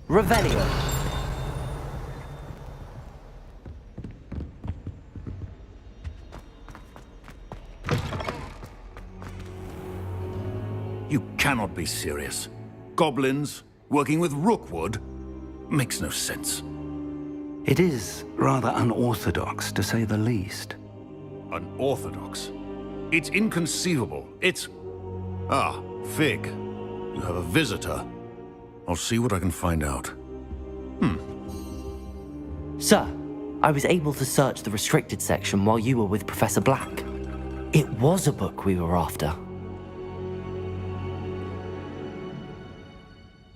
Revelio. You cannot be serious. Goblins working with Rookwood makes no sense. It is rather unorthodox, to say the least. Unorthodox? It's inconceivable. It's... Ah, Fig. You have a visitor. I'll see what I can find out. Sir, I was able to search the restricted section while you were with Professor Black. It was a book we were after.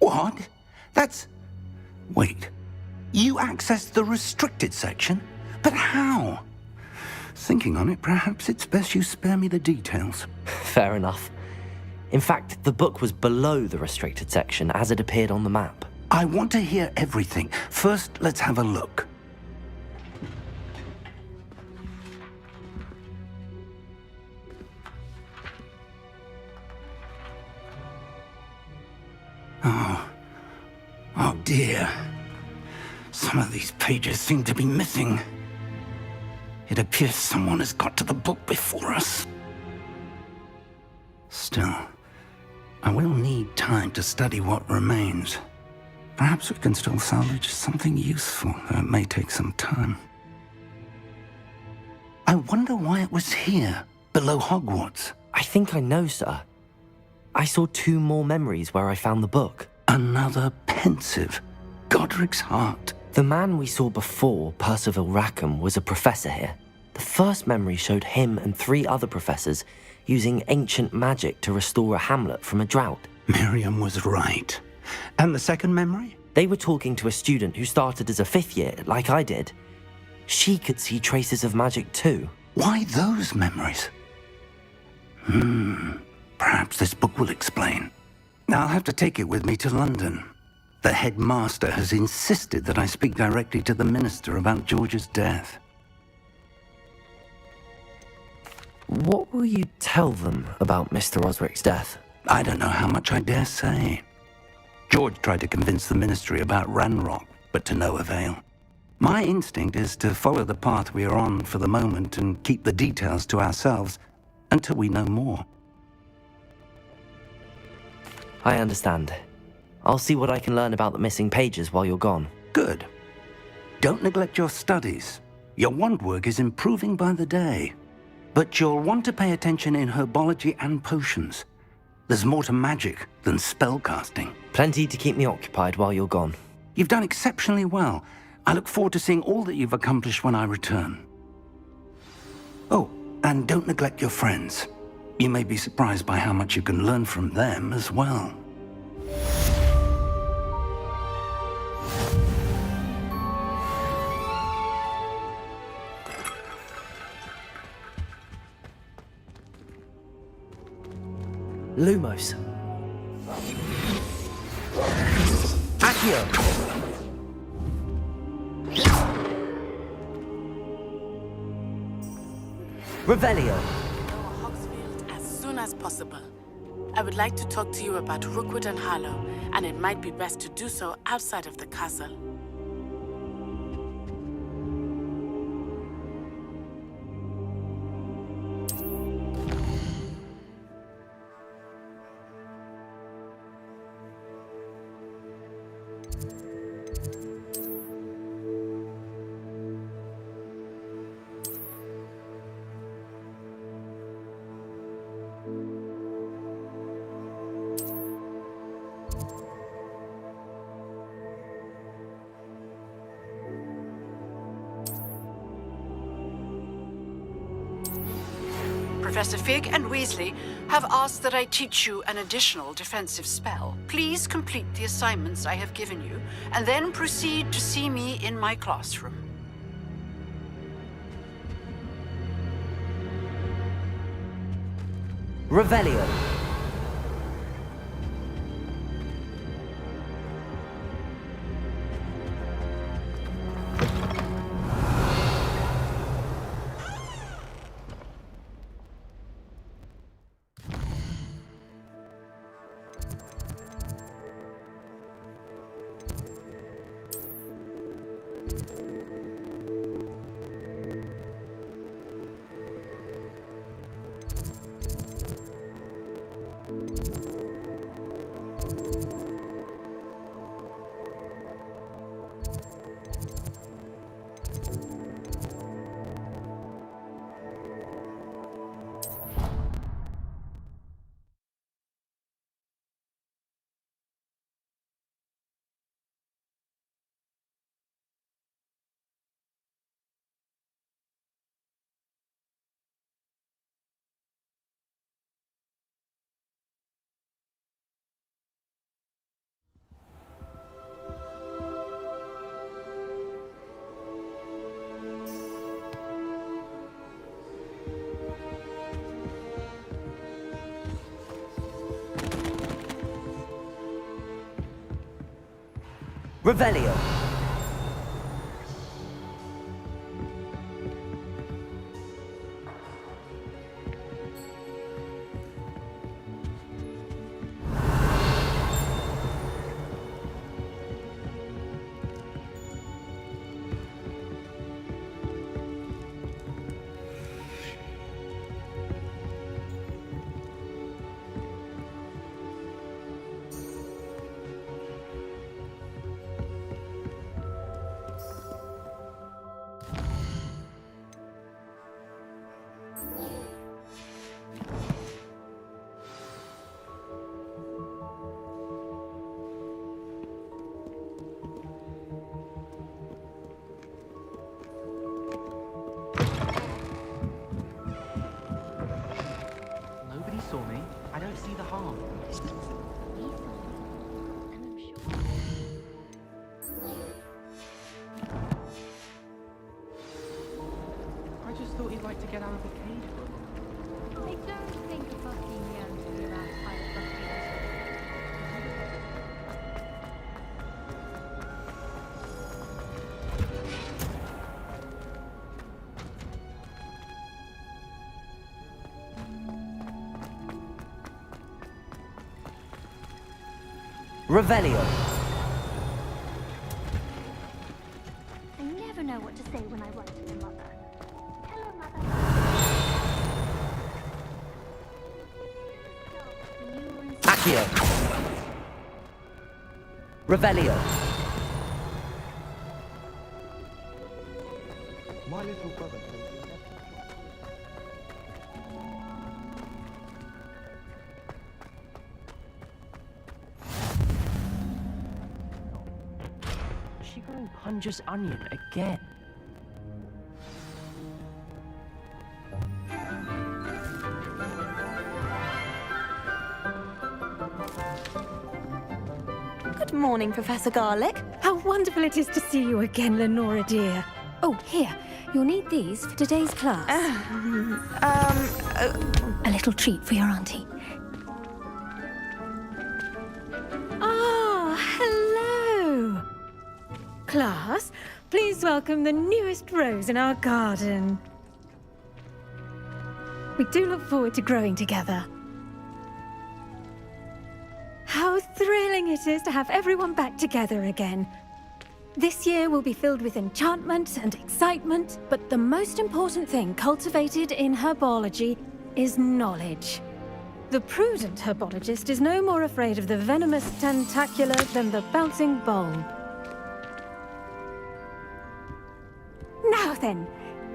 What? That's... Wait. You accessed the restricted section? But how? Thinking on it, perhaps it's best you spare me the details. Fair enough. In fact, the book was below the restricted section as it appeared on the map. I want to hear everything. First, let's have a look. Oh dear. Some of these pages seem to be missing. It appears someone has got to the book before us. Still, I will need time to study what remains. Perhaps we can still salvage something useful, though it may take some time. I wonder why it was here, below Hogwarts. I think I know, sir. I saw 2 more memories where I found the book. Another pensive. Godric's heart. The man we saw before, Percival Rackham, was a professor here. The first memory showed him and 3 other professors using ancient magic to restore a hamlet from a drought. Miriam was right. And the second memory? They were talking to a student who started as a 5th year, like I did. She could see traces of magic too. Why those memories? Perhaps this book will explain. I'll have to take it with me to London. The headmaster has insisted that I speak directly to the minister about George's death. What will you tell them about Mr. Osric's death? I don't know how much I dare say. George tried to convince the ministry about Ranrock, but to no avail. My instinct is to follow the path we are on for the moment and keep the details to ourselves until we know more. I understand. I'll see what I can learn about the missing pages while you're gone. Good. Don't neglect your studies. Your wand work is improving by the day. But you'll want to pay attention in herbology and potions. There's more to magic than spellcasting. Plenty to keep me occupied while you're gone. You've done exceptionally well. I look forward to seeing all that you've accomplished when I return. Oh, and don't neglect your friends. You may be surprised by how much you can learn from them as well. Lumos. Accio. Revelio. As soon as possible. I would like to talk to you about Rookwood and Harlow, and it might be best to do so outside of the castle. Professor Fig and Weasley have asked that I teach you an additional defensive spell. Please complete the assignments I have given you, and then proceed to see me in my classroom. Revelio. Revelio. Nobody saw me. I don't see the harm. I just thought he'd like to get out of the cage for a moment. I don't think a Buckingham to be around Pilot Buckingham. Revelio. I never know what to say when I write to my mother. Hello, Mother. Accio. Revelio. My little brother. Is she going Punja's onion again? Good morning, Professor Garlick. How wonderful it is to see you again, Lenora dear. Oh, here. You'll need these for today's class. A little treat for your auntie. Ah, hello. Class, please welcome the newest rose in our garden. We do look forward to growing together. How thrilling it is to have everyone back together again. This year will be filled with enchantment and excitement, but the most important thing cultivated in herbology is knowledge. The prudent herbologist is no more afraid of the venomous tentacula than the bouncing bulb. Now then,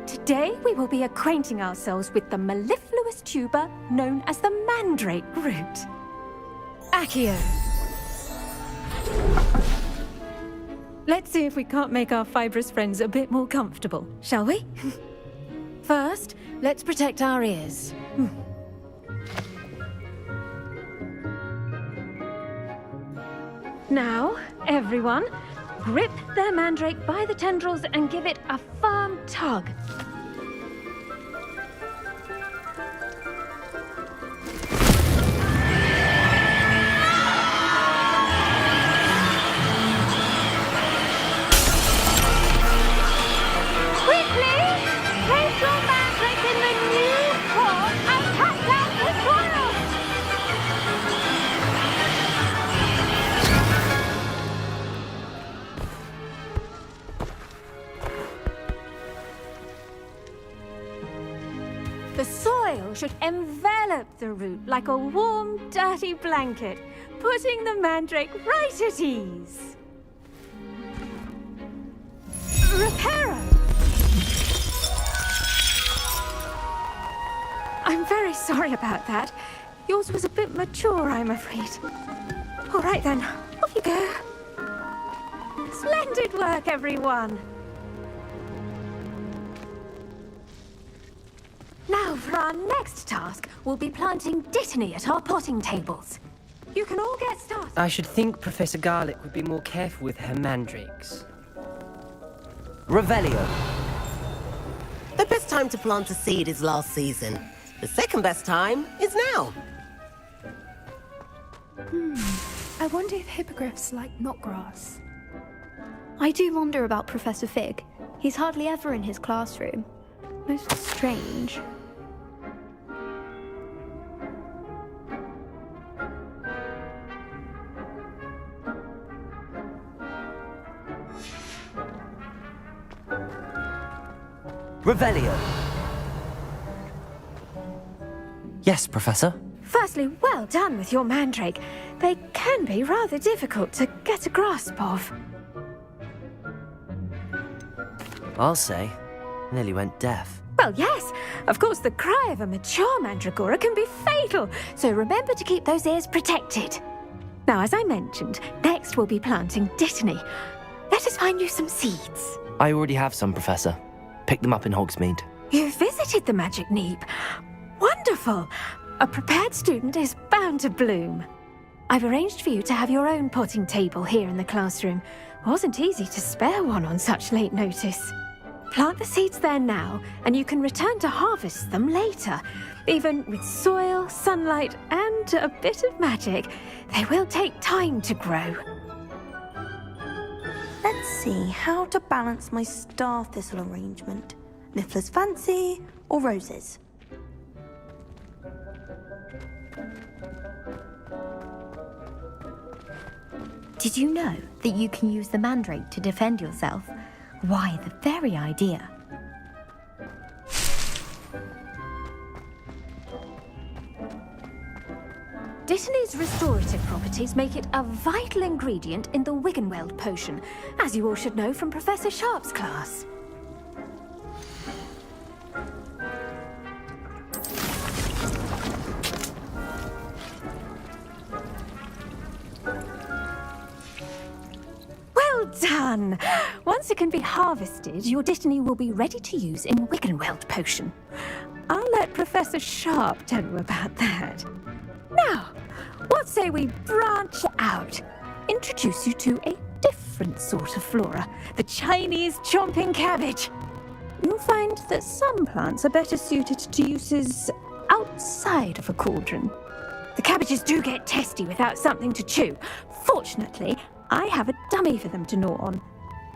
today we will be acquainting ourselves with the mellifluous tuber known as the mandrake root. Accio. Let's see if we can't make our fibrous friends a bit more comfortable, shall we? First, let's protect our ears. Now, everyone, grip their mandrake by the tendrils and give it a firm tug. The soil should envelop the root like a warm, dirty blanket, putting the mandrake right at ease. Reparo! I'm very sorry about that. Yours was a bit mature, I'm afraid. All right then, off you go. Splendid work, everyone. Now, for our next task, we'll be planting dittany at our potting tables. You can all get started. I should think Professor Garlick would be more careful with her mandrakes. Revelio. The best time to plant a seed is last season. The second best time is now. I wonder if hippogriffs like knotgrass. I do wonder about Professor Fig. He's hardly ever in his classroom. Most strange. Revelio. Yes, Professor? Firstly, well done with your mandrake. They can be rather difficult to get a grasp of. I'll say. Nearly went deaf. Well, yes. Of course, the cry of a mature mandragora can be fatal, so remember to keep those ears protected. Now, as I mentioned, next we'll be planting dittany. Let us find you some seeds. I already have some, Professor. Picked them up in Hogsmeade. You visited the Magic Neep. Wonderful. A prepared student is bound to bloom. I've arranged for you to have your own potting table here in the classroom. Wasn't easy to spare one on such late notice. Plant the seeds there now, and you can return to harvest them later. Even with soil, sunlight, and a bit of magic, they will take time to grow. Let's see how to balance my star thistle arrangement. Niffler's fancy or roses? Did you know that you can use the mandrake to defend yourself? Why, the very idea. Dittany's restorative properties make it a vital ingredient in the Wiggenweld potion, as you all should know from Professor Sharp's class. Well done! Once it can be harvested, your Dittany will be ready to use in Wiggenweld potion. I'll let Professor Sharp tell you about that. Now, what say we branch out? Introduce you to a different sort of flora, the Chinese chomping cabbage. You'll find that some plants are better suited to uses outside of a cauldron. The cabbages do get testy without something to chew. Fortunately, I have a dummy for them to gnaw on.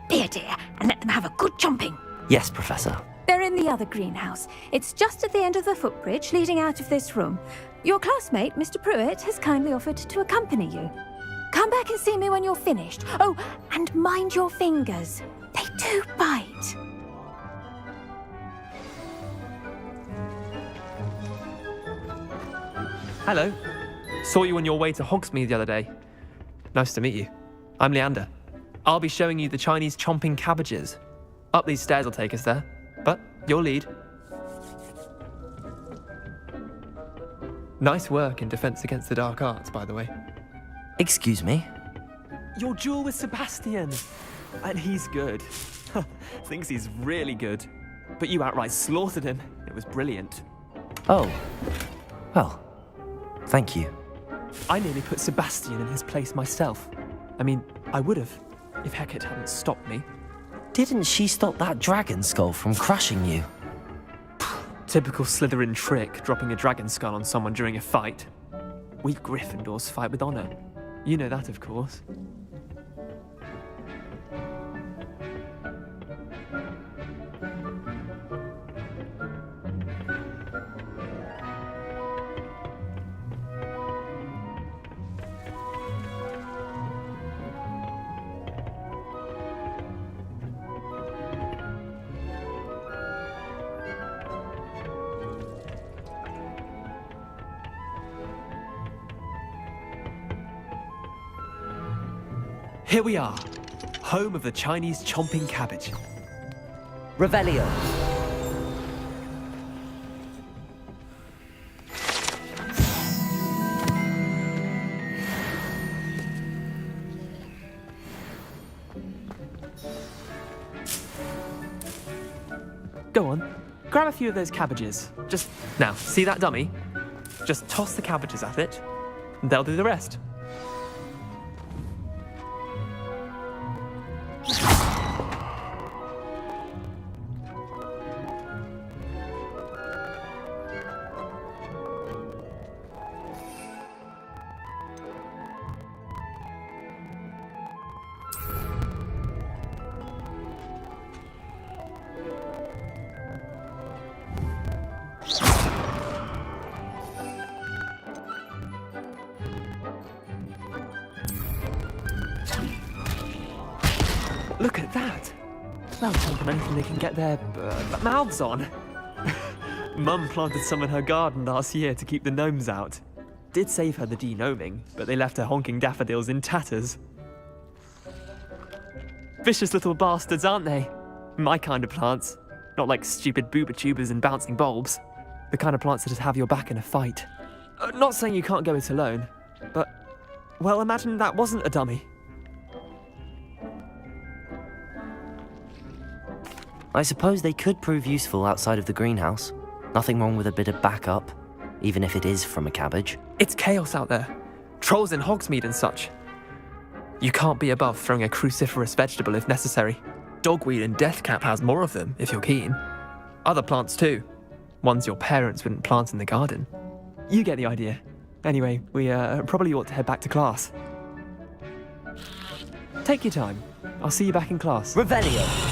Be a dear and let them have a good chomping. Yes, Professor. They're in the other greenhouse. It's just at the end of the footbridge leading out of this room. Your classmate, Mr. Pruitt, has kindly offered to accompany you. Come back and see me when you're finished. Oh, and mind your fingers. They do bite. Hello. Saw you on your way to Hogsmeade the other day. Nice to meet you. I'm Leander. I'll be showing you the Chinese chomping cabbages. Up these stairs will take us there, but your lead. Nice work in Defense Against the Dark Arts, by the way. Excuse me? Your duel with Sebastian. And he's good. Thinks he's really good. But you outright slaughtered him. It was brilliant. Oh. Well, thank you. I nearly put Sebastian in his place myself. I mean, I would have, if Hecate hadn't stopped me. Didn't she stop that dragon skull from crushing you? Typical Slytherin trick, dropping a dragon skull on someone during a fight. We Gryffindors fight with honor. You know that, of course. Here we are, home of the Chinese chomping cabbage. Revelio. Go on, grab a few of those cabbages. Just, now, see that dummy? Just toss the cabbages at it, and they'll do the rest. Look at that. They'll jump on anything they can get their mouths on. Mum planted some in her garden last year to keep the gnomes out. Did save her the denoming, but they left her honking daffodils in tatters. Vicious little bastards, aren't they? My kind of plants. Not like stupid booba tubers and bouncing bulbs. The kind of plants that just have your back in a fight. Not saying you can't go it alone, but, well, imagine that wasn't a dummy. I suppose they could prove useful outside of the greenhouse. Nothing wrong with a bit of backup, even if it is from a cabbage. It's chaos out there. Trolls in Hogsmeade and such. You can't be above throwing a cruciferous vegetable if necessary. Dogweed and deathcap has more of them, if you're keen. Other plants too. Ones your parents wouldn't plant in the garden. You get the idea. Anyway, we probably ought to head back to class. Take your time. I'll see you back in class. Revelio!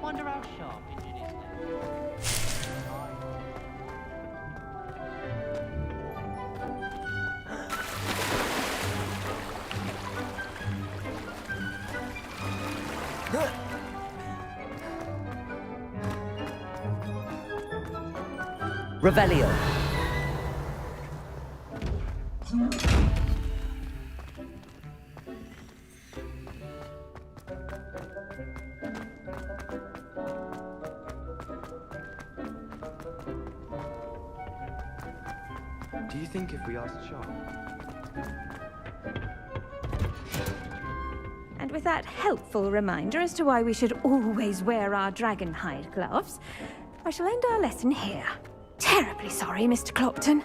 Wonder how sharp Engine is Revelio! Do you think if we asked Sharp? And with that helpful reminder as to why we should always wear our dragon hide gloves, I shall end our lesson here. Terribly sorry, Mr. Clopton.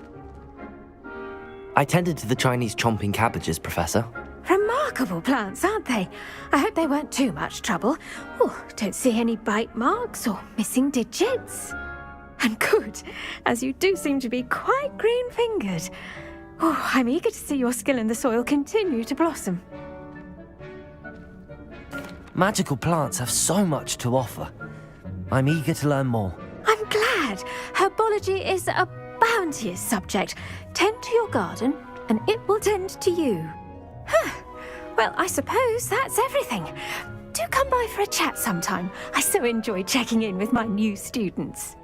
I tended to the Chinese chomping cabbages, Professor. Remarkable plants, aren't they? I hope they weren't too much trouble. Oh, don't see any bite marks or missing digits. And good, as you do seem to be quite green-fingered. Oh, I'm eager to see your skill in the soil continue to blossom. Magical plants have so much to offer. I'm eager to learn more. I'm glad. Herbology is a bounteous subject. Tend to your garden, and it will tend to you. Huh. Well, I suppose that's everything. Do come by for a chat sometime. I so enjoy checking in with my new students.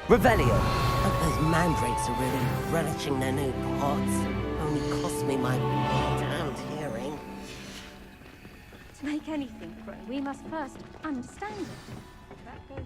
Revelio! Hope those mandrakes are really relishing their new pots. Only cost me my damned hearing. To make anything grow, we must first understand it. That goes...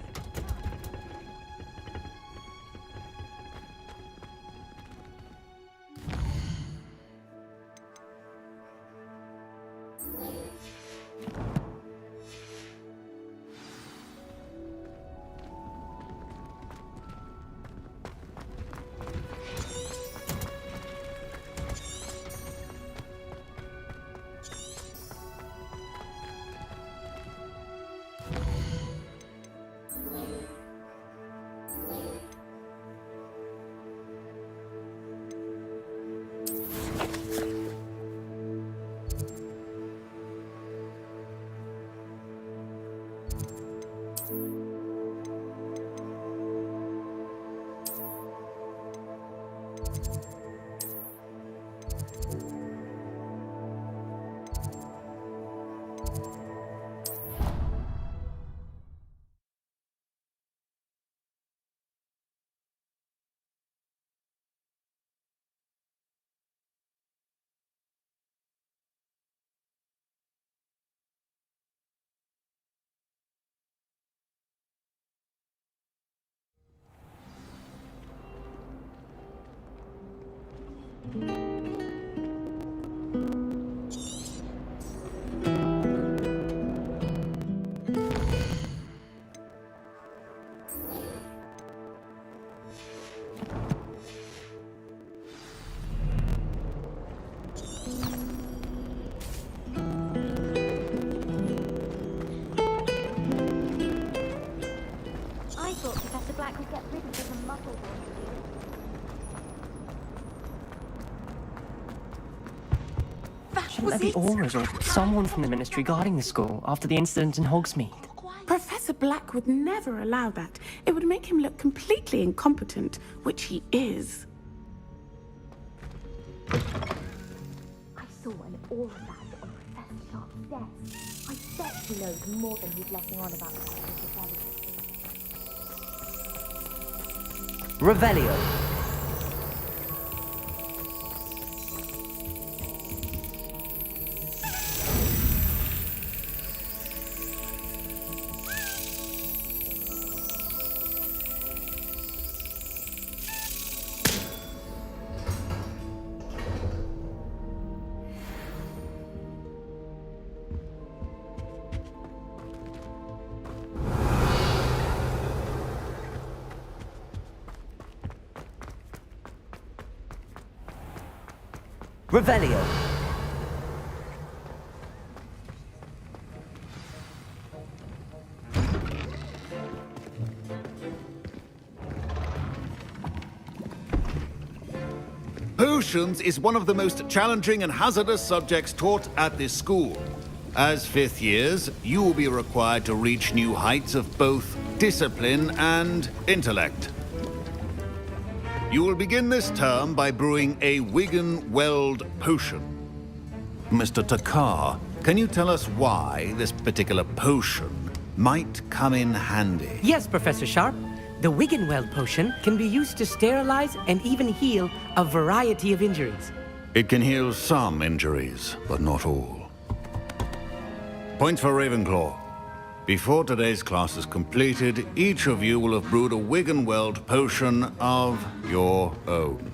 That could get rid of the muscle. Shouldn't there be auras or someone from the ministry guarding the school after the incident in Hogsmeade? Professor Black would never allow that. It would make him look completely incompetent, which he is. I saw an aura badge on Professor Sharp's desk. I bet he knows more than he's letting on about Professor Sharp. Revelio. Revelio. Potions is one of the most challenging and hazardous subjects taught at this school. As fifth years, you will be required to reach new heights of both discipline and intellect. You will begin this term by brewing a Wigan Weld potion. Mr. Takar, can you tell us why this particular potion might come in handy? Yes, Professor Sharp. The Wiggenweld potion can be used to sterilize and even heal a variety of injuries. It can heal some injuries, but not all. Point for Ravenclaw. Before today's class is completed, each of you will have brewed a Wiggenweld potion of your own.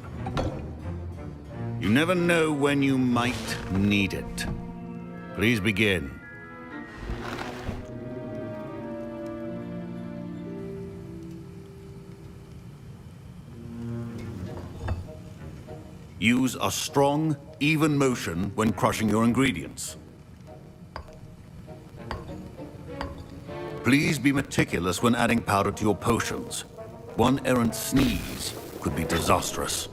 You never know when you might need it. Please begin. Use a strong, even motion when crushing your ingredients. Please be meticulous when adding powder to your potions. One errant sneeze could be disastrous.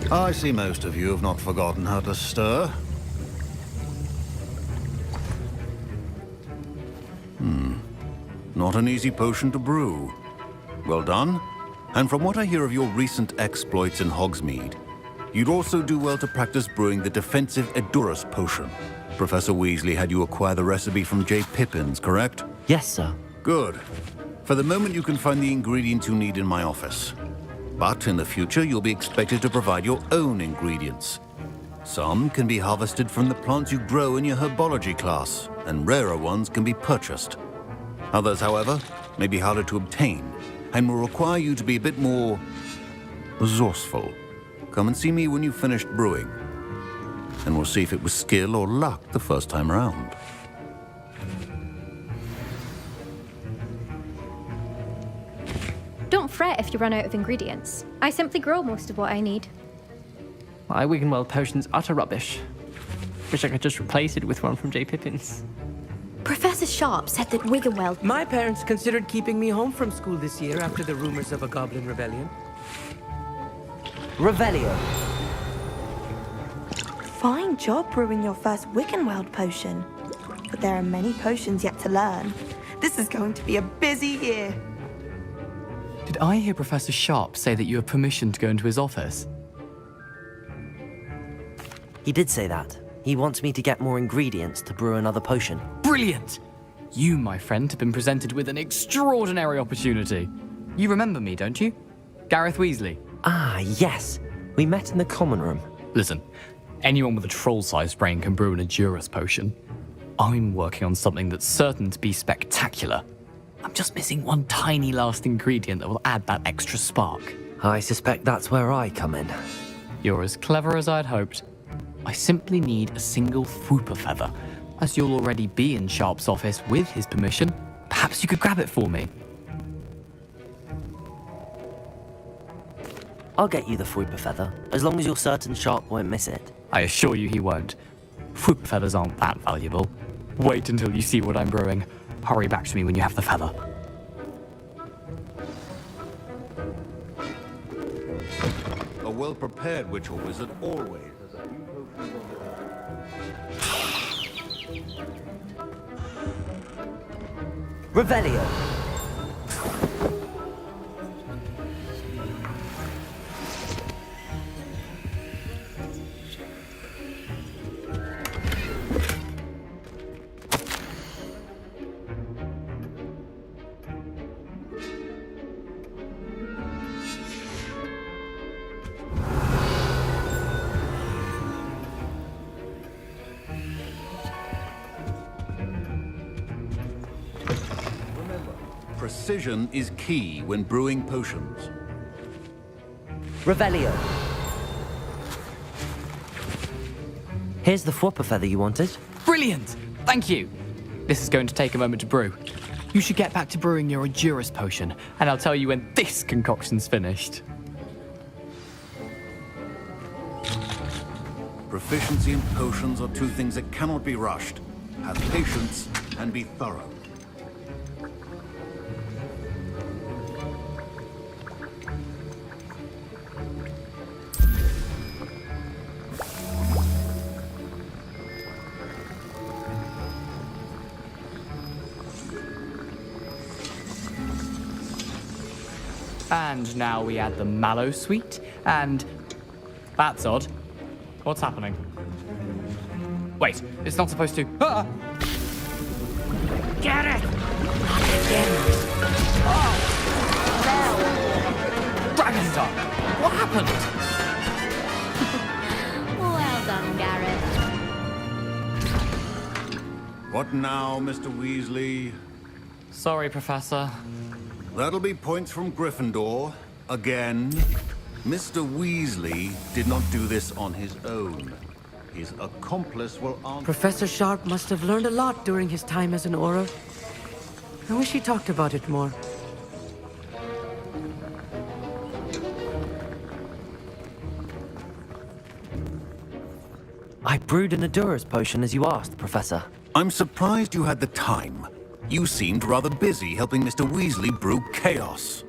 I see most of you have not forgotten how to stir. Not an easy potion to brew. Well done. And from what I hear of your recent exploits in Hogsmeade, you'd also do well to practice brewing the defensive Edurus potion. Professor Weasley had you acquire the recipe from J. Pippin's, correct? Yes, sir. Good. For the moment, you can find the ingredients you need in my office. But in the future, you'll be expected to provide your own ingredients. Some can be harvested from the plants you grow in your herbology class, and rarer ones can be purchased. Others, however, may be harder to obtain, and will require you to be a bit more resourceful. Come and see me when you've finished brewing, and we'll see if it was skill or luck the first time around. Don't fret if you run out of ingredients. I simply grow most of what I need. My Wiggenweld potion's utter rubbish. Wish I could just replace it with one from J. Pippin's. Professor Sharp said that Wiggenweld... My parents considered keeping me home from school this year after the rumors of a goblin rebellion. Revelio. Fine job brewing your first Wiggenweld potion. But there are many potions yet to learn. This is going to be a busy year. Did I hear Professor Sharp say that you have permission to go into his office? He did say that. He wants me to get more ingredients to brew another potion. Brilliant! You, my friend, have been presented with an extraordinary opportunity. You remember me, don't you? Gareth Weasley. Ah, yes. We met in the common room. Listen, anyone with a troll-sized brain can brew an Edurus potion. I'm working on something that's certain to be spectacular. I'm just missing one tiny last ingredient that will add that extra spark. I suspect that's where I come in. You're as clever as I'd hoped. I simply need a single Fwooper feather. As you'll already be in Sharp's office with his permission, perhaps you could grab it for me. I'll get you the Fwooper feather, as long as you're certain Sharp won't miss it. I assure you he won't. Fwooper feathers aren't that valuable. Wait until you see what I'm brewing. Hurry back to me when you have the feather. A well-prepared witch or wizard always has a few potions on the Revelio. Precision is key when brewing potions. Revelio. Here's the Fwooper feather you wanted. Brilliant! Thank you! This is going to take a moment to brew. You should get back to brewing your Endurus potion, and I'll tell you when this concoction's finished. Proficiency in potions are two things that cannot be rushed. Have patience and be thorough. And now we add the mallow sweet, and... That's odd. What's happening? Wait, it's not supposed to... Ah! Get it! Dragon Dog! What happened? Well done, Gareth. What now, Mr. Weasley? Sorry, Professor. That'll be points from Gryffindor. Again. Mr. Weasley did not do this on his own. His accomplice will answer... Professor Sharp must have learned a lot during his time as an Auror. I wish he talked about it more. I brewed an Endurus potion as you asked, Professor. I'm surprised you had the time. You seemed rather busy helping Mr. Weasley brew chaos.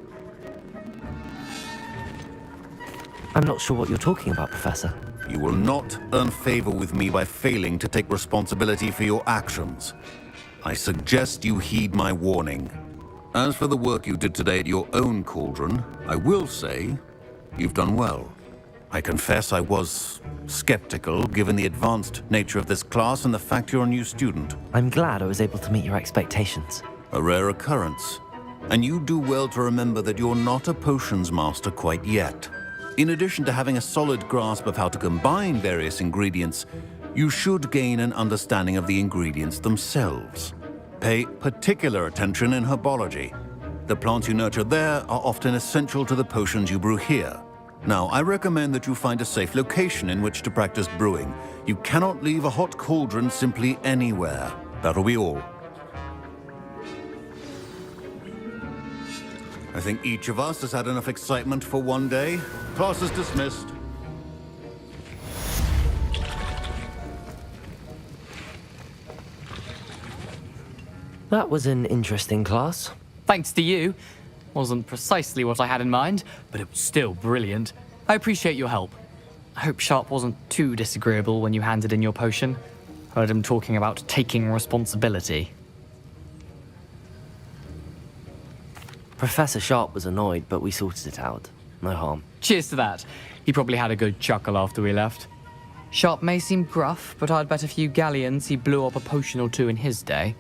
I'm not sure what you're talking about, Professor. You will not earn favor with me by failing to take responsibility for your actions. I suggest you heed my warning. As for the work you did today at your own cauldron, I will say you've done well. I confess I was skeptical, given the advanced nature of this class and the fact you're a new student. I'm glad I was able to meet your expectations. A rare occurrence. And you do well to remember that you're not a potions master quite yet. In addition to having a solid grasp of how to combine various ingredients, you should gain an understanding of the ingredients themselves. Pay particular attention in herbology. The plants you nurture there are often essential to the potions you brew here. Now, I recommend that you find a safe location in which to practice brewing. You cannot leave a hot cauldron simply anywhere. That'll be all. I think each of us has had enough excitement for one day. Class is dismissed. That was an interesting class. Thanks to you. Wasn't precisely what I had in mind, but it was still brilliant. I appreciate your help. I hope Sharp wasn't too disagreeable when you handed in your potion. Heard him talking about taking responsibility. Professor Sharp was annoyed, but we sorted it out. No harm. Cheers to that. He probably had a good chuckle after we left. Sharp may seem gruff, but I'd bet a few galleons he blew up a potion or two in his day.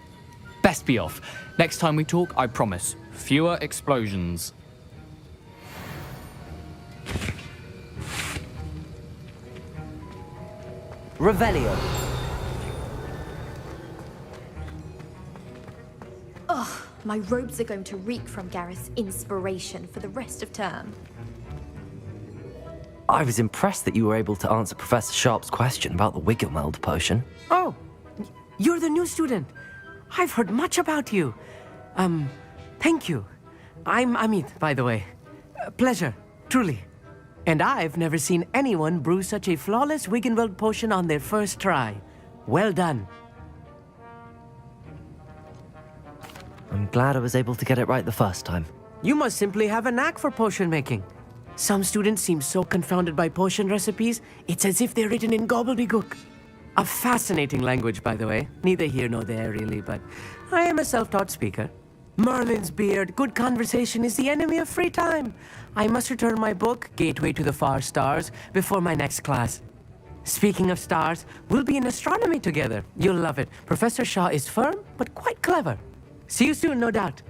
Best be off. Next time we talk, I promise, fewer explosions. Revelio. Oh, My robes are going to reek from Gareth's inspiration for the rest of term. I was impressed that you were able to answer Professor Sharp's question about the Wiggenweld potion. Oh, you're the new student. I've heard much about you. Thank you. I'm Amit, by the way. Pleasure, truly. And I've never seen anyone brew such a flawless Wiggenweld potion on their first try. Well done. I'm glad I was able to get it right the first time. You must simply have a knack for potion making. Some students seem so confounded by potion recipes, it's as if they're written in gobbledygook. A fascinating language, by the way. Neither here nor there, really, but I am a self-taught speaker. Merlin's beard, good conversation is the enemy of free time. I must return my book, Gateway to the Far Stars, before my next class. Speaking of stars, we'll be in astronomy together. You'll love it. Professor Shaw is firm, but quite clever. See you soon, no doubt.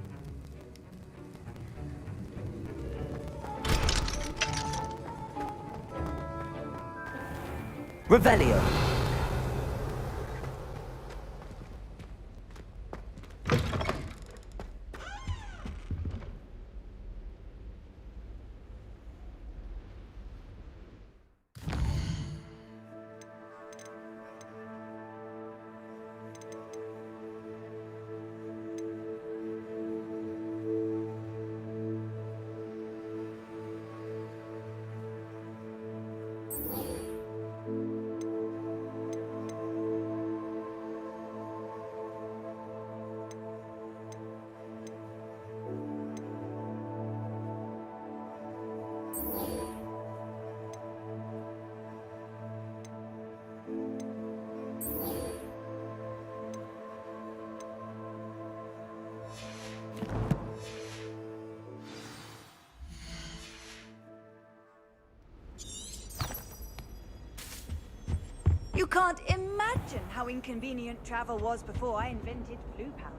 Revelio. You can't imagine how inconvenient travel was before I invented blue powder.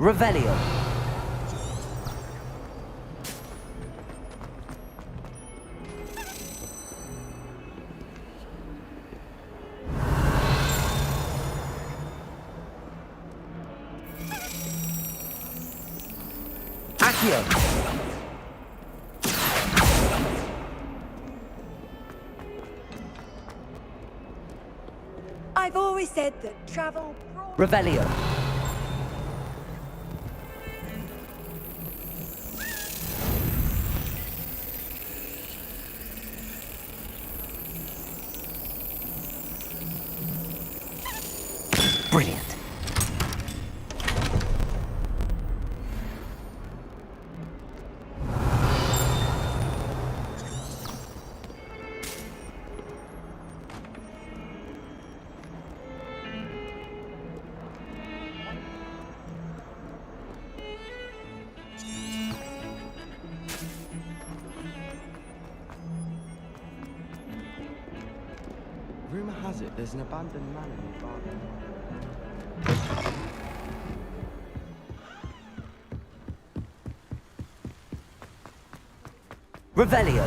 Revelio. Accio. I've always said that travel... Revelio. Brilliant. Rumor has it there's an abandoned manor nearby. Revelio.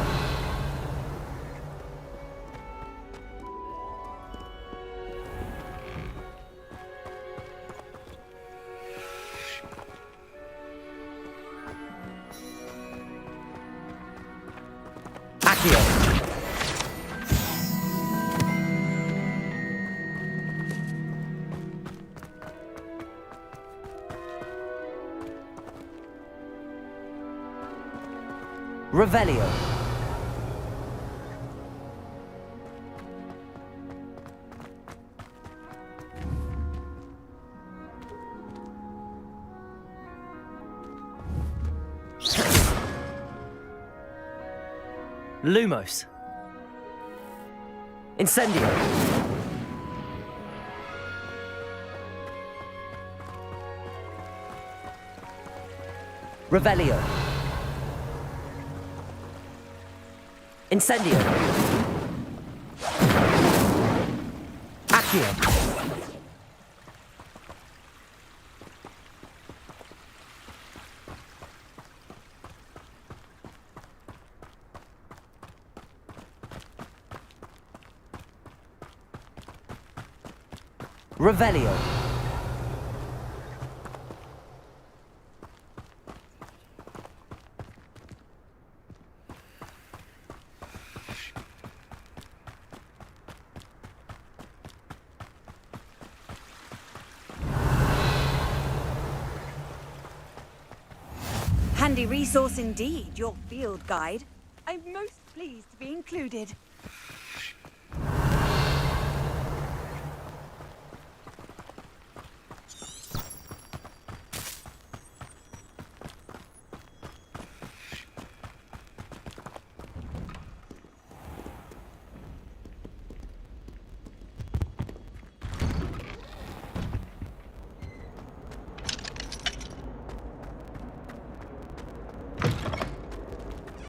Accio. Revelio. Lumos. Incendio. Revelio. Incendio. Accio. Revelio. Handy resource indeed, your field guide. I'm most pleased to be included.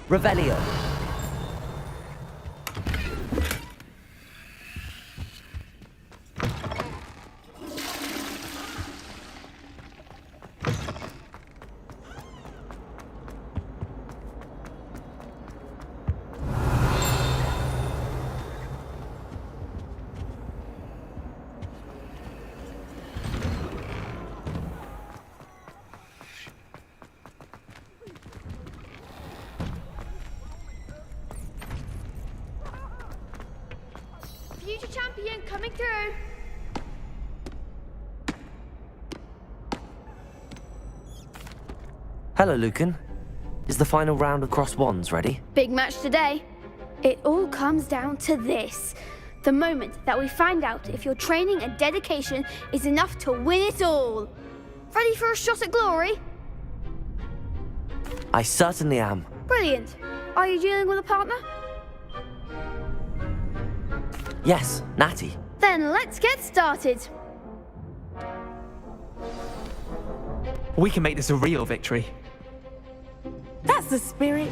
Revelio. Future champion coming through. Hello, Lucan. Is the final round of Cross Wands ready? Big match today. It all comes down to this. The moment that we find out if your training and dedication is enough to win it all. Ready for a shot at glory? I certainly am. Brilliant. Are you dealing with a partner? Yes, Natty. Then let's get started. We can make this a real victory. That's the spirit.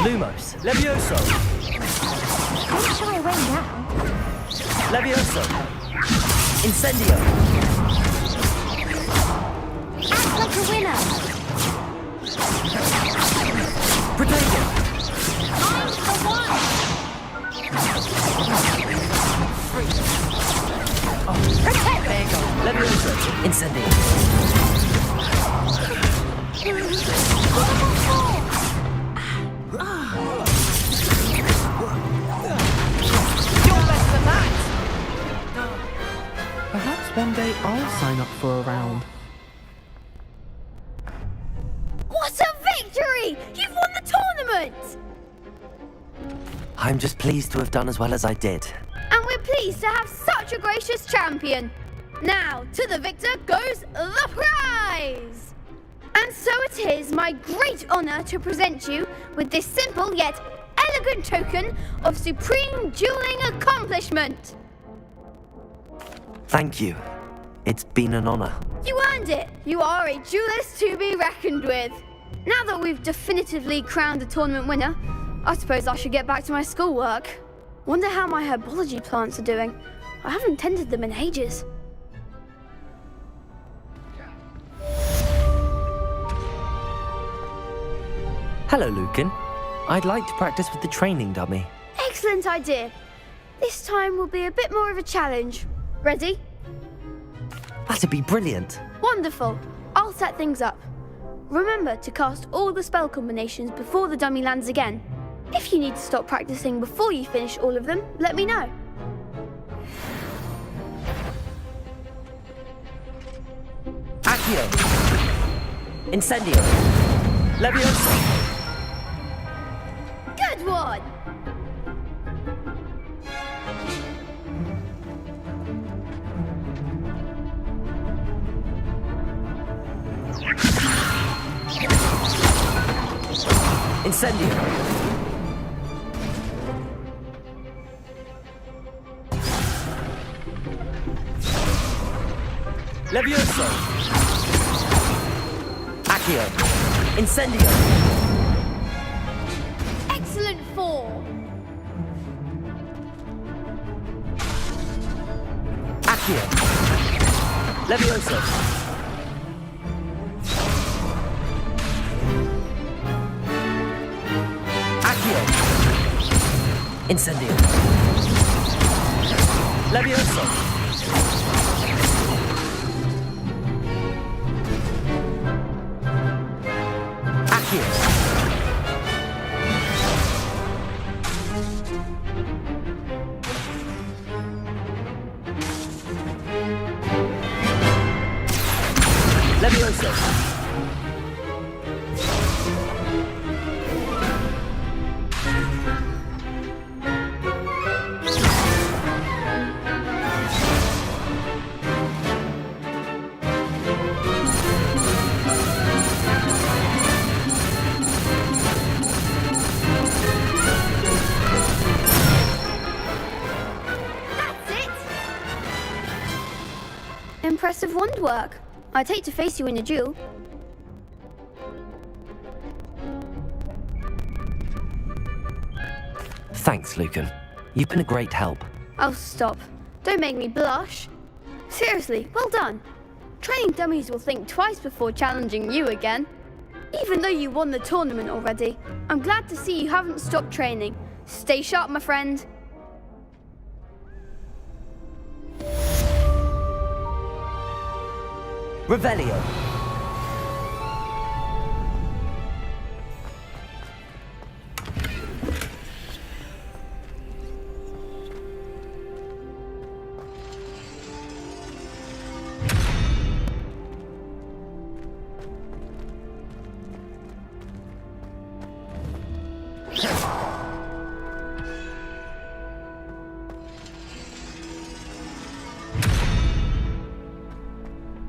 Lumos. Levioso. Don't shy away now. Levioso. Incendio. Act like a winner. Protego. I'm the one. Protect. There you go. Levioso. Incendio. Perhaps one day I'll sign up for a round. What a victory! You've won the tournament! I'm just pleased to have done as well as I did. And we're pleased to have such a gracious champion. Now, to the victor goes the prize! And so it is my great honor to present you with this simple yet elegant token of supreme dueling accomplishment. Thank you. It's been an honor. You earned it. You are a duelist to be reckoned with. Now that we've definitively crowned the tournament winner, I suppose I should get back to my schoolwork. Wonder how my herbology plants are doing. I haven't tended them in ages. Hello, Lucan. I'd like to practice with the training dummy. Excellent idea. This time will be a bit more of a challenge. Ready? That'd be brilliant. Wonderful. I'll set things up. Remember to cast all the spell combinations before the dummy lands again. If you need to stop practicing before you finish all of them, let me know. Accio. Incendio. Leviosa. Good one! Incendio. Levioso. Accio. Incendio. Excellent form! Accio. Levioso. Accio. Incendio. Levioso. Accio. Levioso. That's it! Impressive wand work. I'd hate to face you in a duel. Thanks, Lucan. You've been a great help. Oh, stop. Don't make me blush. Seriously, well done. Training dummies will think twice before challenging you again. Even though you won the tournament already, I'm glad to see you haven't stopped training. Stay sharp, my friend. Revelio.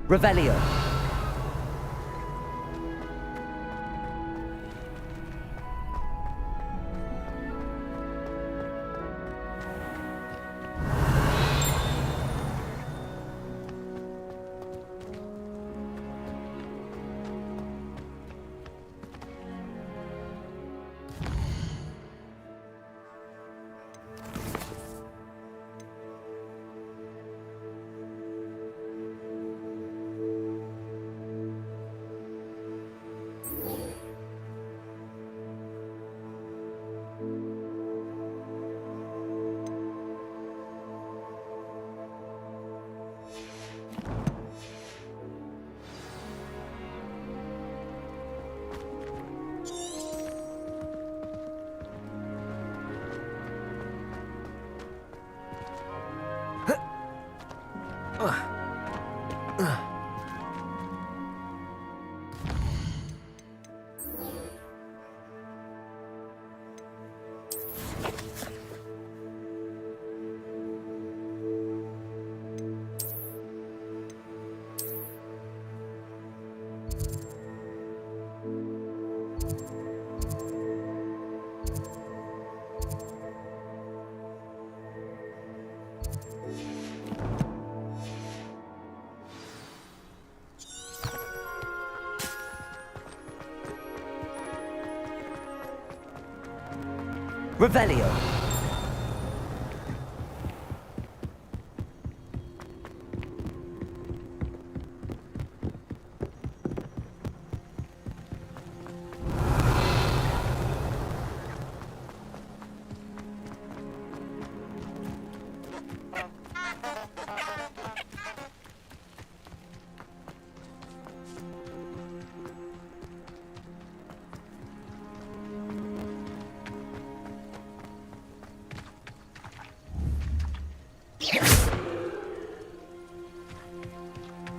Revelio. Revelio.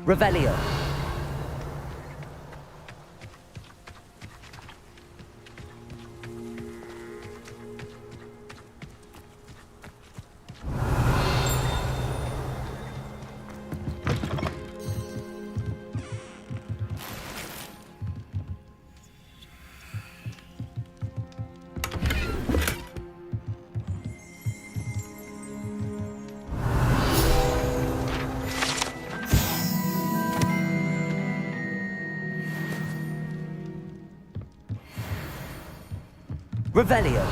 Revelio. Revelio.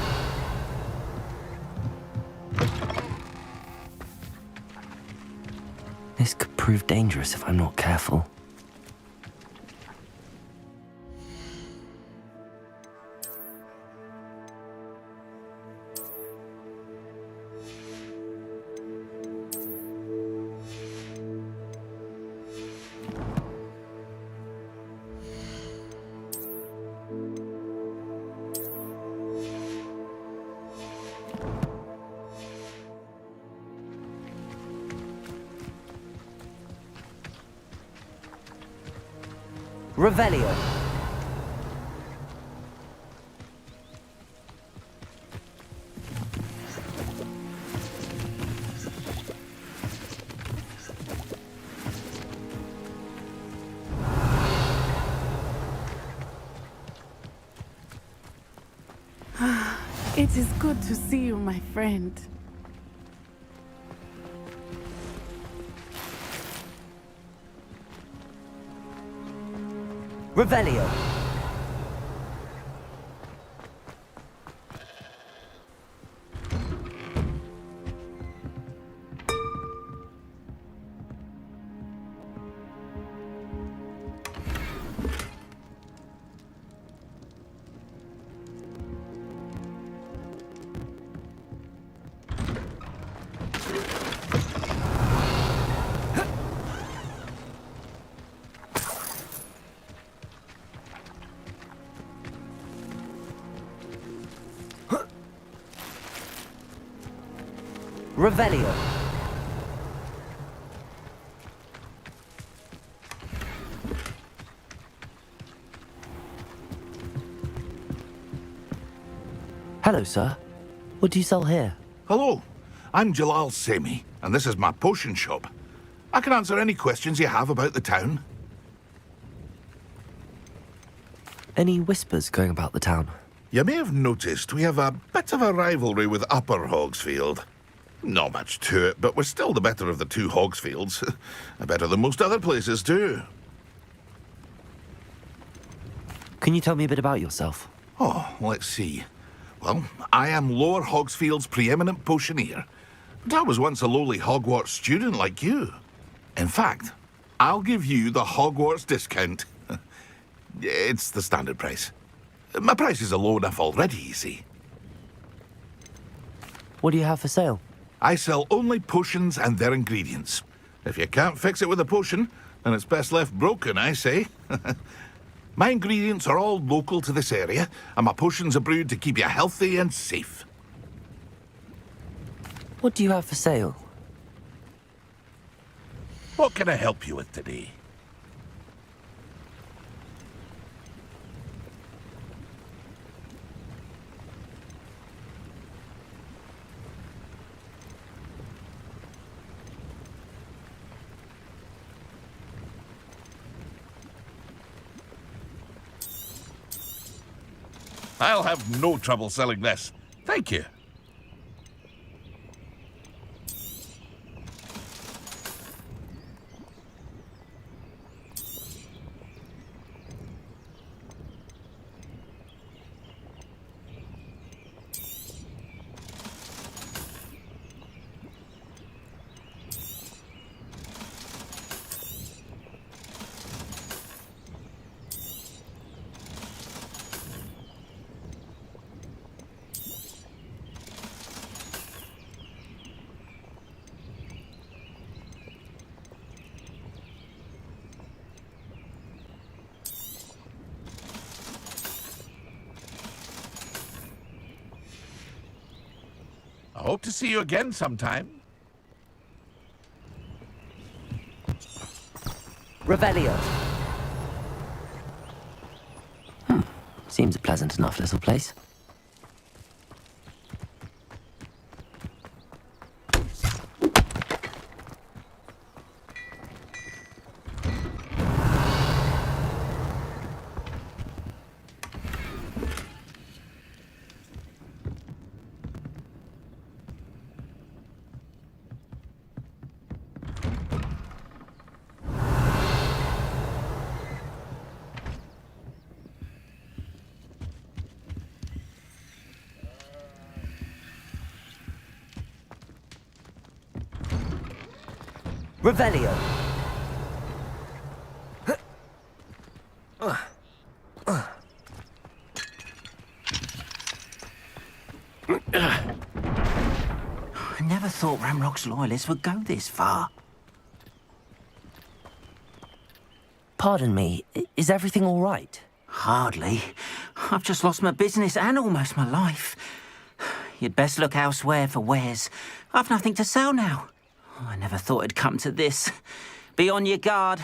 This could prove dangerous if I'm not careful. Revelio. It is good to see you, my friend. Revelio. Revelio. Hello, sir. What do you sell here? Hello, I'm Jalal Semi, and this is my potion shop. I can answer any questions you have about the town. Any whispers going about the town? You may have noticed we have a bit of a rivalry with Upper Hogsfield. Not much to it, but we're still the better of the two Hogsfields. Better than most other places, too. Can you tell me a bit about yourself? Oh, let's see. Well, I am Lower Hogsfield's preeminent potioneer. But I was once a lowly Hogwarts student like you. In fact, I'll give you the Hogwarts discount. It's the standard price. My prices are low enough already, you see. What do you have for sale? I sell only potions and their ingredients. If you can't fix it with a potion, then it's best left broken, I say. My ingredients are all local to this area, and my potions are brewed to keep you healthy and safe. What do you have for sale? What can I help you with today? I'll have no trouble selling this. Thank you. I hope to see you again sometime. Revelio. Seems a pleasant enough little place. Revelio. I never thought Ranrock's loyalists would go this far. Pardon me, is everything all right? Hardly. I've just lost my business and almost my life. You'd best look elsewhere for wares. I've nothing to sell now. I never thought it'd come to this. Be on your guard.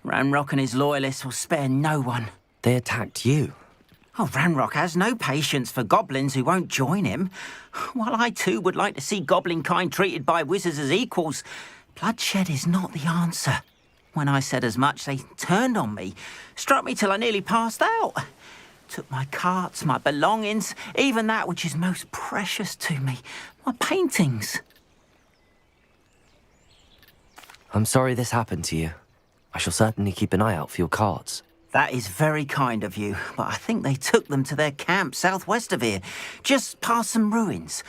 Ranrock and his loyalists will spare no one. They attacked you. Oh, Ranrock has no patience for goblins who won't join him. While I too would like to see goblin kind treated by wizards as equals, bloodshed is not the answer. When I said as much, they turned on me, struck me till I nearly passed out. Took my carts, my belongings, even that which is most precious to me, my paintings. I'm sorry this happened to you. I shall certainly keep an eye out for your cards. That is very kind of you, but I think they took them to their camp southwest of here, just past some ruins.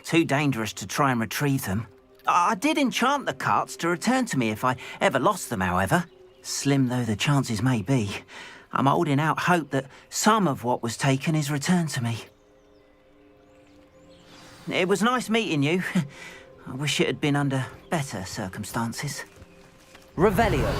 Too dangerous to try and retrieve them. I did enchant the carts to return to me if I ever lost them, however. Slim though the chances may be, I'm holding out hope that some of what was taken is returned to me. It was nice meeting you. I wish it had been under better circumstances. Revelio.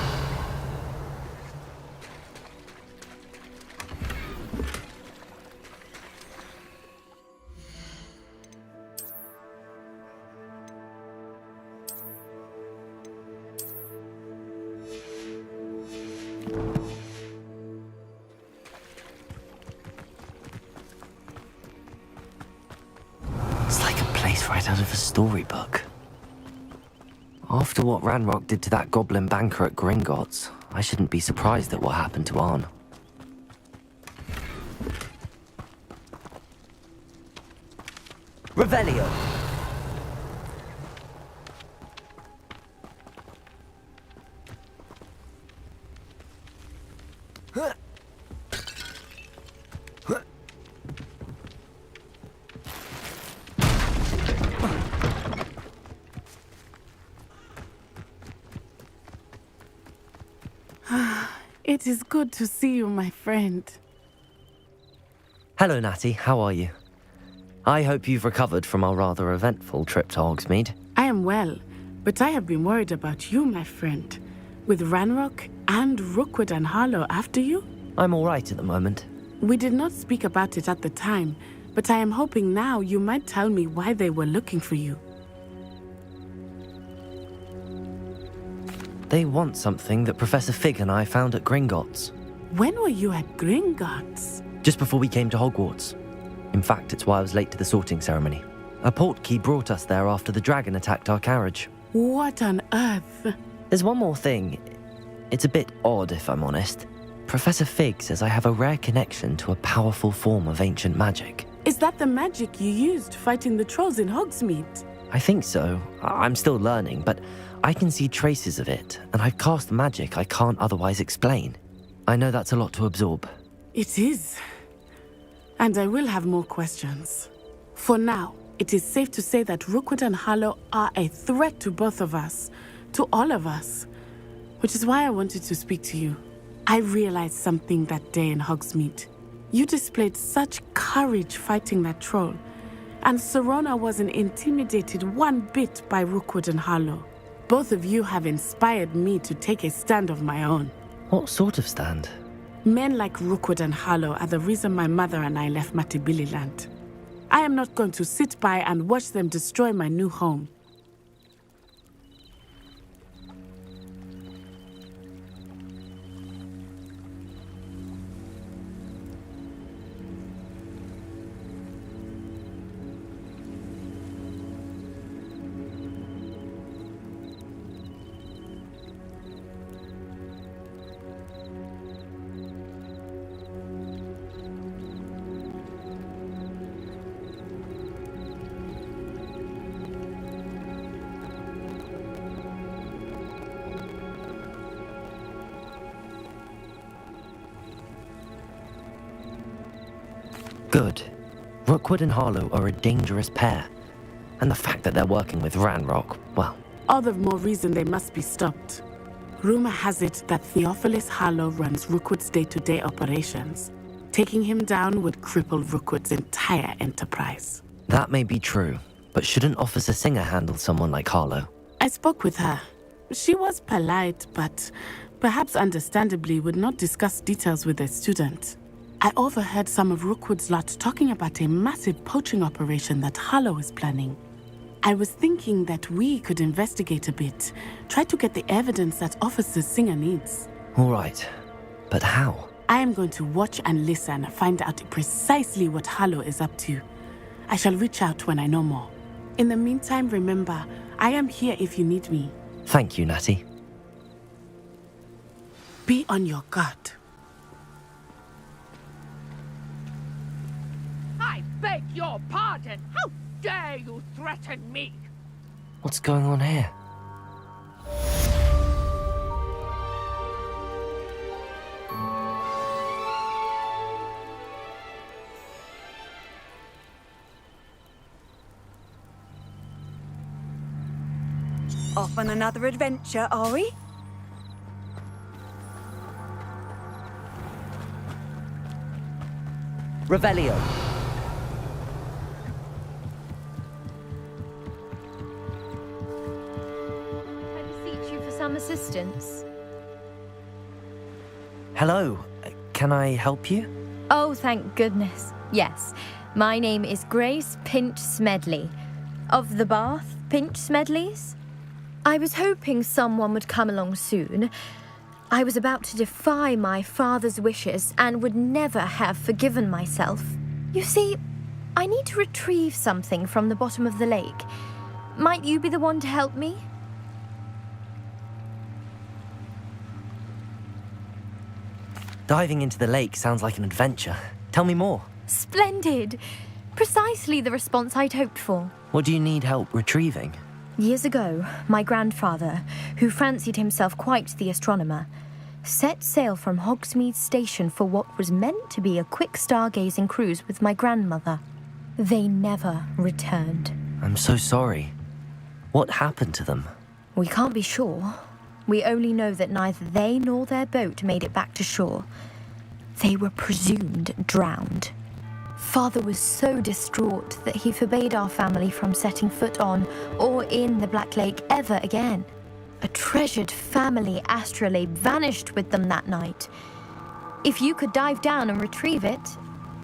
It's like a place right out of a storybook. After what Ranrock did to that goblin banker at Gringotts, I shouldn't be surprised at what happened to Arn. Revelio. It is good to see you, my friend. Hello, Natty. How are you? I hope you've recovered from our rather eventful trip to Hogsmeade. I am well, but I have been worried about you, my friend. With Ranrock and Rookwood and Harlow after you? I'm all right at the moment. We did not speak about it at the time, but I am hoping now you might tell me why they were looking for you. They want something that Professor Fig and I found at Gringotts. When were you at Gringotts? Just before we came to Hogwarts. In fact, it's why I was late to the sorting ceremony. A portkey brought us there after the dragon attacked our carriage. What on earth? There's one more thing. It's a bit odd, if I'm honest. Professor Fig says I have a rare connection to a powerful form of ancient magic. Is that the magic you used fighting the trolls in Hogsmeade? I think so. I'm still learning, but I can see traces of it, and I've cast magic I can't otherwise explain. I know that's a lot to absorb. It is. And I will have more questions. For now, it is safe to say that Rookwood and Harlow are a threat to both of us, to all of us, which is why I wanted to speak to you. I realized something that day in Hogsmeade. You displayed such courage fighting that troll, and Serona wasn't intimidated one bit by Rookwood and Harlow. Both of you have inspired me to take a stand of my own. What sort of stand? Men like Rookwood and Harlow are the reason my mother and I left Matibili-land. I am not going to sit by and watch them destroy my new home. Good. Rookwood and Harlow are a dangerous pair. And the fact that they're working with Ranrock, well, All the more reason they must be stopped. Rumor has it that Theophilus Harlow runs Rookwood's day-to-day operations. Taking him down would cripple Rookwood's entire enterprise. That may be true, but shouldn't Officer Singer handle someone like Harlow? I spoke with her. She was polite, but perhaps understandably would not discuss details with a student. I overheard some of Rookwood's lot talking about a massive poaching operation that Harlow is planning. I was thinking that we could investigate a bit, try to get the evidence that Officer Singer needs. All right, but how? I am going to watch and listen, find out precisely what Harlow is up to. I shall reach out when I know more. In the meantime, remember, I am here if you need me. Thank you, Natty. Be on your guard. I beg your pardon. How dare you threaten me? What's going on here? Off on another adventure, are we? Revelio. I beseech you for some assistance. Hello, can I help you? Oh, thank goodness. Yes, my name is Grace Pinch Smedley, of the Bath Pinch Smedleys. I was hoping someone would come along soon. I was about to defy my father's wishes and would never have forgiven myself. You see, I need to retrieve something from the bottom of the lake. Might you be the one to help me? Diving into the lake sounds like an adventure. Tell me more. Splendid! Precisely the response I'd hoped for. What do you need help retrieving? Years ago, my grandfather, who fancied himself quite the astronomer, set sail from Hogsmeade Station for what was meant to be a quick stargazing cruise with my grandmother. They never returned. I'm so sorry. What happened to them? We can't be sure. We only know that neither they nor their boat made it back to shore. They were presumed drowned. Father was so distraught that he forbade our family from setting foot on or in the Black Lake ever again. A treasured family astrolabe vanished with them that night. If you could dive down and retrieve it,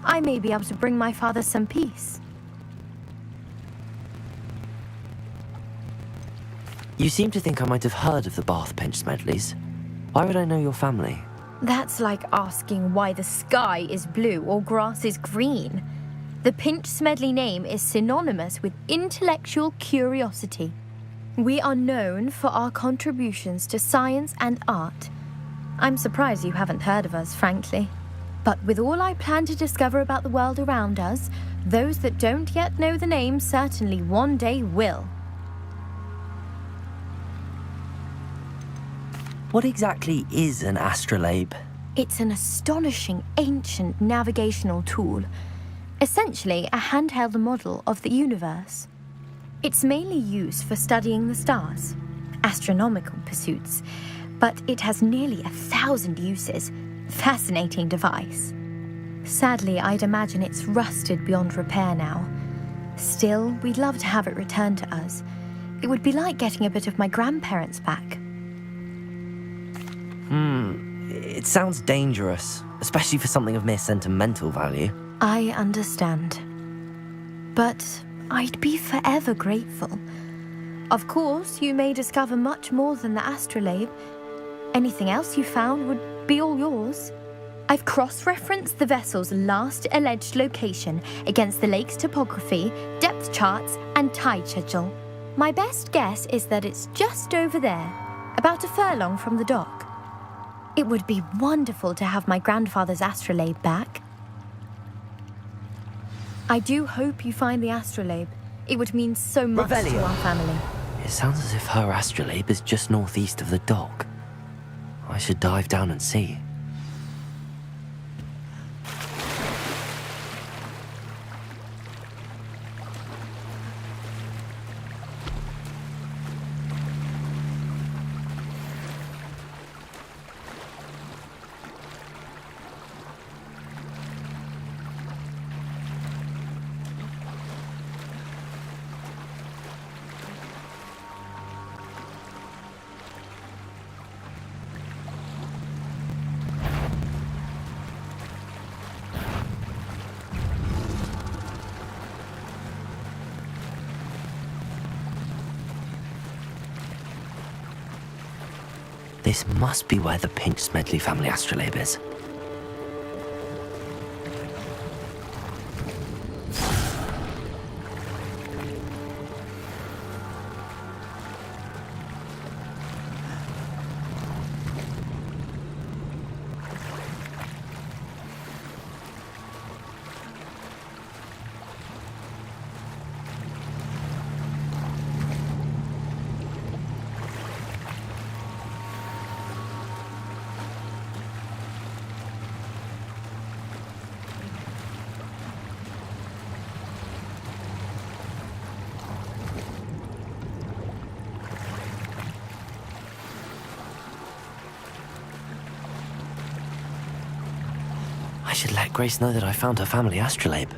I may be able to bring my father some peace. You seem to think I might have heard of the Bath Pinch Smedleys. Why would I know your family? That's like asking why the sky is blue or grass is green. The Pinch Smedley name is synonymous with intellectual curiosity. We are known for our contributions to science and art. I'm surprised you haven't heard of us, frankly. But with all I plan to discover about the world around us, those that don't yet know the name certainly one day will. What exactly is an astrolabe? It's an astonishing ancient navigational tool, essentially a handheld model of the universe. It's mainly used for studying the stars, astronomical pursuits, but it has nearly 1,000 uses. Fascinating device. Sadly, I'd imagine it's rusted beyond repair now. Still, we'd love to have it returned to us. It would be like getting a bit of my grandparents back. It sounds dangerous, especially for something of mere sentimental value. I understand. But I'd be forever grateful. Of course, you may discover much more than the astrolabe. Anything else you found would be all yours. I've cross-referenced the vessel's last alleged location against the lake's topography, depth charts, and tide schedule. My best guess is that it's just over there, about a furlong from the dock. It would be wonderful to have my grandfather's astrolabe back. I do hope you find the astrolabe. It would mean so much to our family. It sounds as if her astrolabe is just northeast of the dock. I should dive down and see. This must be where the Pinch Smedley family astrolabe is. I should let Grace know that I found her family astrolabe.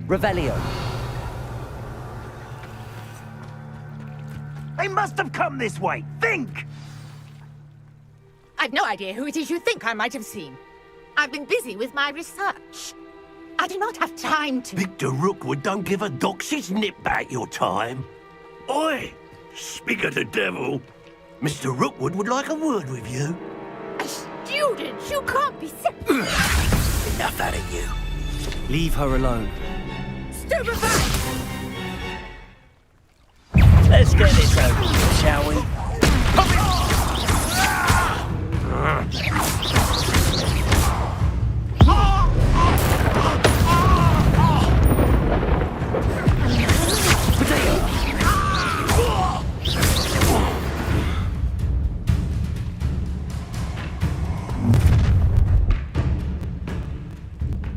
Revelio. They must have come this way. Think! I've no idea who it is you think I might have seen. I've been busy with my research. I do not have time to... Victor Rookwood don't give a doxy's nip back your time. Oi! Speak of the devil. Mr. Rookwood would like a word with you. Students, you can't be sick. Enough out of you. Leave her alone. Stupefied! Let's get this over with, shall we?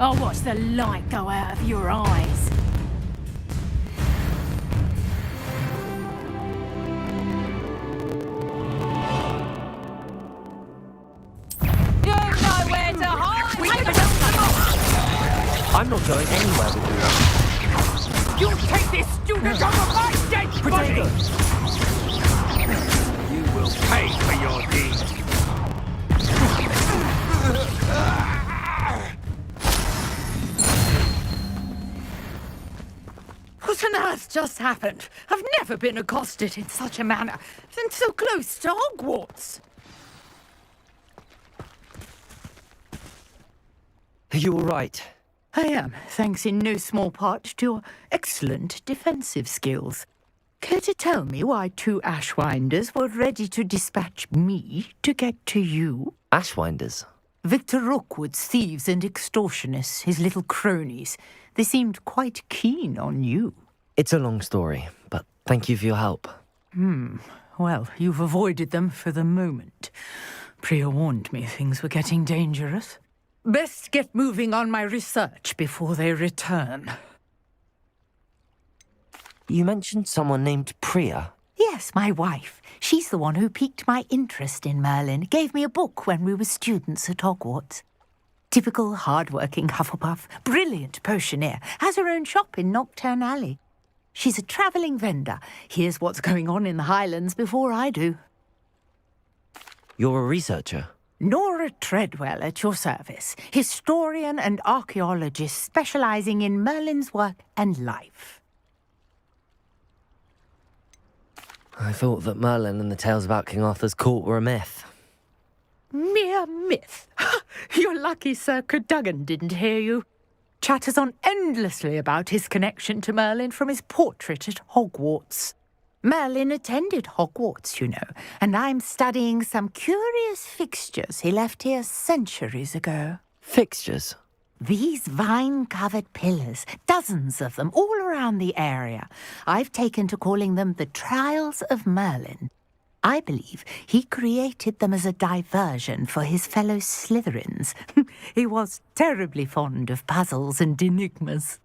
I'll watch the light go out of your eyes. You know where to hide! I'm not going anywhere with you. You take this student over my dead body! You will pay for your deeds. What on earth just happened? I've never been accosted in such a manner, and so close to Hogwarts. Are you all right? I am, thanks in no small part to your excellent defensive skills. Care to tell me why two Ashwinders were ready to dispatch me to get to you? Ashwinders? Victor Rookwood's thieves and extortionists, his little cronies. They seemed quite keen on you. It's a long story, but thank you for your help. Well, you've avoided them for the moment. Priya warned me things were getting dangerous. Best get moving on my research before they return. You mentioned someone named Priya. Yes, my wife. She's the one who piqued my interest in Merlin. Gave me a book when we were students at Hogwarts. Typical hard-working Hufflepuff, brilliant potioneer, has her own shop in Knockturn Alley. She's a travelling vendor. Hears what's going on in the Highlands before I do. You're a researcher? Nora Treadwell at your service, historian and archaeologist specialising in Merlin's work and life. I thought that Merlin and the tales about King Arthur's court were a myth. Mere myth. You're lucky Sir Cadogan didn't hear you. Chatters on endlessly about his connection to Merlin from his portrait at Hogwarts. Merlin attended Hogwarts, you know, and I'm studying some curious fixtures he left here centuries ago. Fixtures? These vine-covered pillars, dozens of them, all around the area. I've taken to calling them the Trials of Merlin. I believe he created them as a diversion for his fellow Slytherins. He was terribly fond of puzzles and enigmas.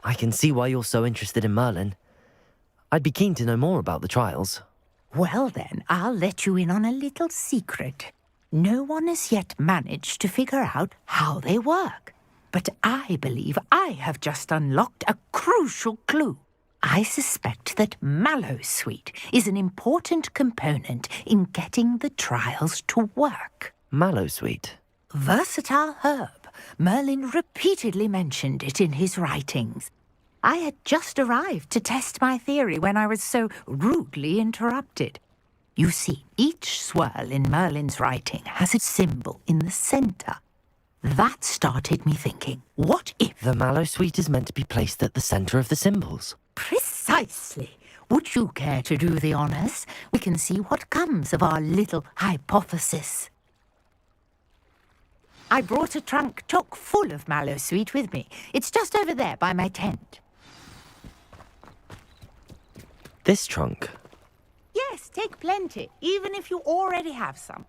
I can see why you're so interested in Merlin. I'd be keen to know more about the trials. Well then, I'll let you in on a little secret. No one has yet managed to figure out how they work. But I believe I have just unlocked a crucial clue. I suspect that Mallowsweet is an important component in getting the trials to work. Mallowsweet? Versatile herb. Merlin repeatedly mentioned it in his writings. I had just arrived to test my theory when I was so rudely interrupted. You see, each swirl in Merlin's writing has a symbol in the centre. That started me thinking, what if... The Mallowsweet is meant to be placed at the centre of the symbols. Precisely. Would you care to do the honours? We can see what comes of our little hypothesis. I brought a trunk chock full of Mallowsweet with me. It's just over there by my tent. This trunk? Yes, take plenty, even if you already have some.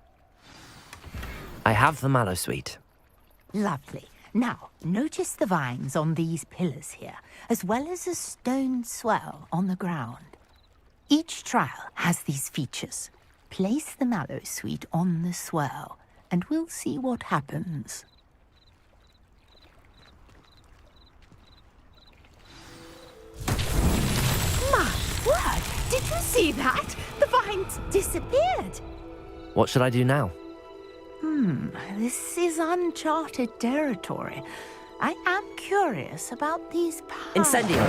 I have the Mallowsweet. Lovely. Now, notice the vines on these pillars here, as well as a stone swell on the ground. Each trial has these features. Place the Mallowsweet on the swell, and we'll see what happens. My word! Did you see that? The vines disappeared. What should I do now? This is uncharted territory. I am curious about these powers. Incendio!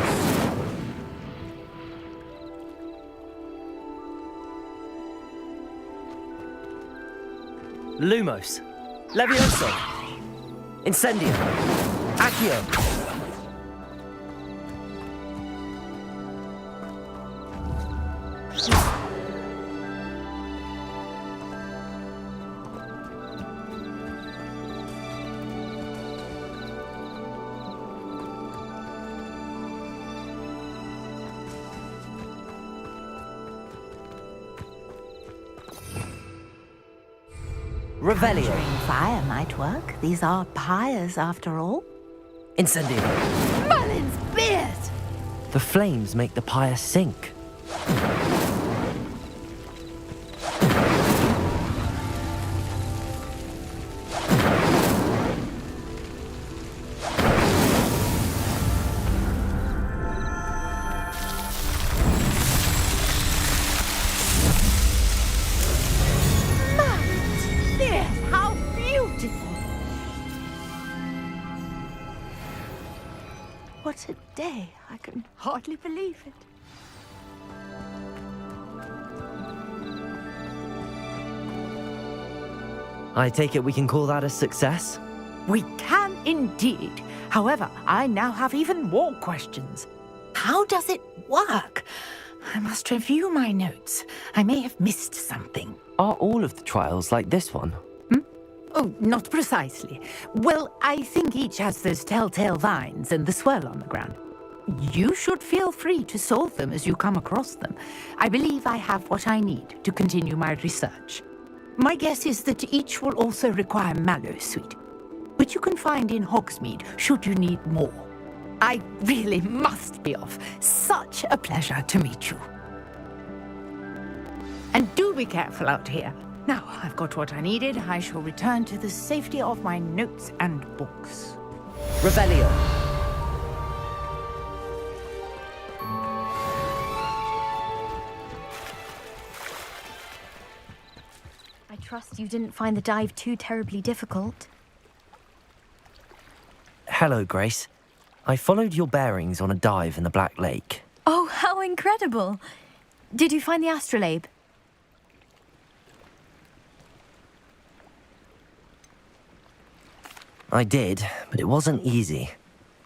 Lumos! Levioso! Incendio! Accio! Revelio. Conjuring fire might work. These are pyres, after all. Incendio! Merlin's beard! The flames make the pyre sink. What a day. I can hardly believe it. I take it we can call that a success? We can indeed. However, I now have even more questions. How does it work? I must review my notes. I may have missed something. Are all of the trials like this one? Oh, not precisely. Well, I think each has those telltale vines and the swirl on the ground. You should feel free to solve them as you come across them. I believe I have what I need to continue my research. My guess is that each will also require Mallowsweet, which you can find in Hogsmeade should you need more. I really must be off. Such a pleasure to meet you. And do be careful out here. Now I've got what I needed, I shall return to the safety of my notes and books. Revelio! I trust you didn't find the dive too terribly difficult. Hello, Grace. I followed your bearings on a dive in the Black Lake. Oh, how incredible! Did you find the astrolabe? I did, but it wasn't easy.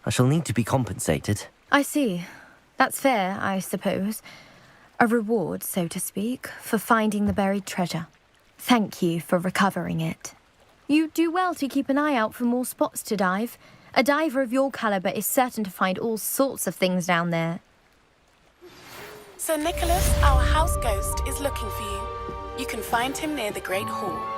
I shall need to be compensated. I see. That's fair, I suppose. A reward, so to speak, for finding the buried treasure. Thank you for recovering it. You do well to keep an eye out for more spots to dive. A diver of your caliber is certain to find all sorts of things down there. Sir Nicholas, our house ghost, is looking for you. You can find him near the Great Hall.